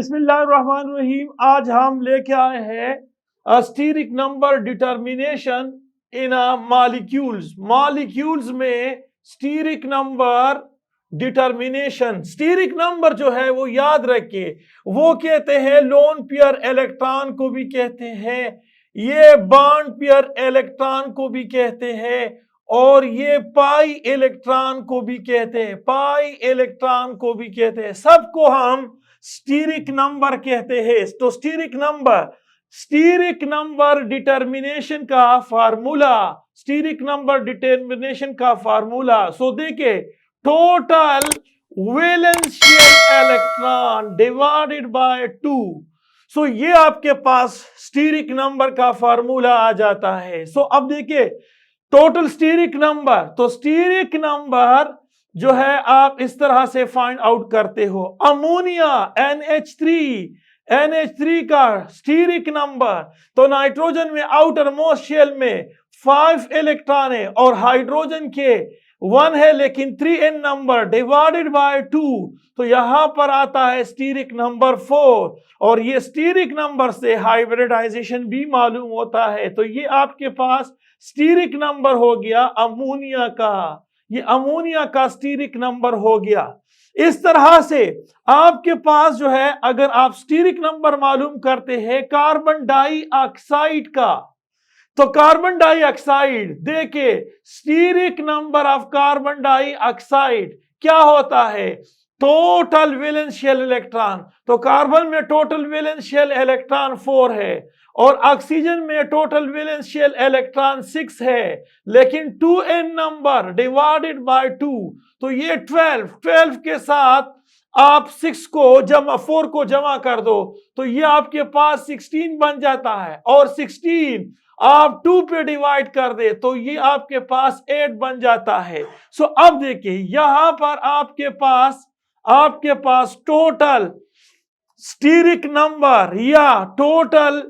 बिस्मिल्लाहिर्रहमानिर्रहीम। आज हम लेके आए हैं steric number determination in molecules. Molecules में steric number determination. Steric number जो है वो याद रखिए, वो कहते हैं लोन पेयर इलेक्ट्रॉन को भी कहते हैं, ये बॉन्ड पेयर इलेक्ट्रॉन को भी कहते हैं, और ये पाई इलेक्ट्रॉन को भी कहते हैं, पाई इलेक्ट्रॉन को भी कहते हैं। सबको हम स्टीरिक नंबर कहते हैं। तो स्टीरिक नंबर डिटर्मिनेशन का फार्मूला, स्टीरिक नंबर डिटर्मिनेशन का फार्मूला। सो देखिए, टोटल वैलेंशियल इलेक्ट्रॉन डिवाइडेड बाय 2। सो ये आपके पास स्टीरिक नंबर का फार्मूला आ जाता है। सो अब देखिए टोटल स्टीरिक नंबर, तो स्टीरिक नंबर जो है आप इस तरह से फाइंड आउट करते हो। अमोनिया NH3 का स्टीरिक नंबर, तो नाइट्रोजन में आउटर मोस्ट शेल में 5 इलेक्ट्रॉन है और हाइड्रोजन के 1 है, लेकिन 3n नंबर डिवाइडेड बाय 2, तो यहां पर आता है स्टीरिक नंबर 4। और ये स्टीरिक नंबर से हाइब्रिडाइजेशन भी मालूम होता है। तो ये आपके पास स्टीरिक नंबर हो गया अमोनिया का, ये अमोनिया का स्टीरिक नंबर हो गया। इस तरह से आपके पास जो है, अगर आप स्टीरिक नंबर मालूम करते हैं कार्बन डाइऑक्साइड का, तो कार्बन डाइऑक्साइड देखिए steric number of carbon dioxide क्या होता है, टोटल वैलेंशियल इलेक्ट्रॉन। तो कार्बन में टोटल वैलेंशियल इलेक्ट्रॉन 4 है और ऑक्सीजन में टोटल वैलेंशियल इलेक्ट्रॉन 6 है, लेकिन 2n नंबर डिवाइडेड बाय 2, तो ये 12 के साथ आप 4 को जमा कर दो, तो ये आपके पास 16 बन जाता है, और 16 आप 2 पे डिवाइड कर दे तो ये आपके पास 8 बन जाता है। सो अब देखिए यहां पर आपके पास टोटल स्टीरिक नंबर या total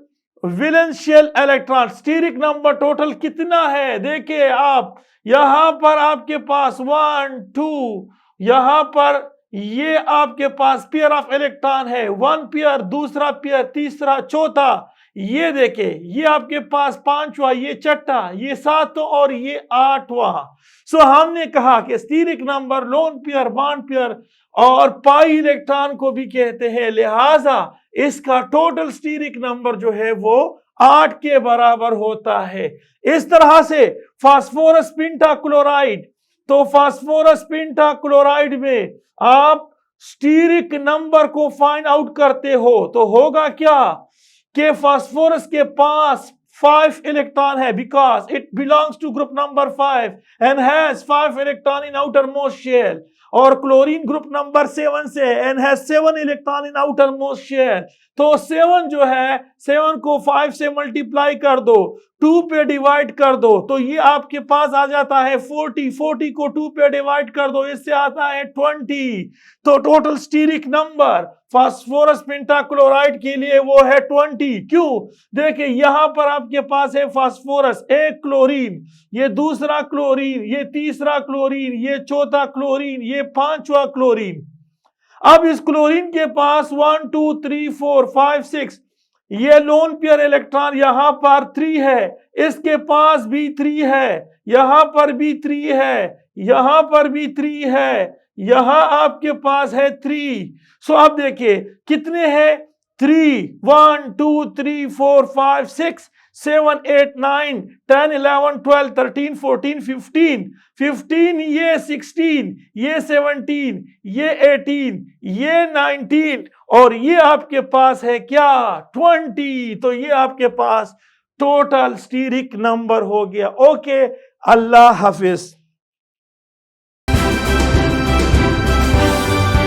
वैलेंशियल electron, steric number total कितना है, देखिए आप यहां पर आपके पास 1 2, यहां पर ये आपके पास पेयर ऑफ इलेक्ट्रॉन है, 1 पेयर, दूसरा पेयर, तीसरा, चौथा, ये देखिए ये आपके पास 5वां, ये 6वां, ये 7वां और ये 8वां। सो हमने कहा कि steric number lone pair, bond pair और पाई इलेक्ट्रॉन को भी कहते हैं, लिहाजा इसका टोटल स्टीरिक नंबर जो है वो 8 के बराबर होता है। इस तरह से फास्फोरस पेंटाक्लोराइड, तो फास्फोरस पेंटाक्लोराइड में आप स्टीरिक नंबर को फाइंड आउट करते हो, तो होगा क्या कि फास्फोरस के पास 5 इलेक्ट्रॉन है, because it belongs to group number 5 and has 5 electron in outer most shell, और क्लोरीन ग्रुप नंबर 7 से and has 7 electron in outer most shell. तो 7 जो है, 7 को 5 से मल्टीप्लाई कर दो, 2 पे डिवाइड कर दो, तो ये आपके पास आ जाता है 40 को 2 पे डिवाइड कर दो, इससे आता है 20। तो total steric number phosphorus pentachloride के लिए वो है 20। क्यों? देखिए यहां पर आपके पास है फास्फोरस, एक क्लोरीन, ये दूसरा क्लोरीन, ये तीसरा क्लोरीन, ये चौथा क्लोरीन, ये 5वां क्लोरीन। अब इस क्लोरीन के पास 1 2 3 4 5 6, ये लोन पेयर इलेक्ट्रॉन यहां पर 3 है, इसके पास भी 3 है, यहां पर भी 3 है, यहां पर भी 3 है, यहां आपके पास है 3। सो अब देखिए कितने हैं, 3 1 2 3 4 5 6 7 8 9 10 11 12 13 14 15, ये 16, ये 17, ये 18, ये 19, और ये आपके पास है क्या, 20। तो ये आपके पास टोटल स्टीरिक नंबर हो गया। ओके, अल्लाह हाफिज।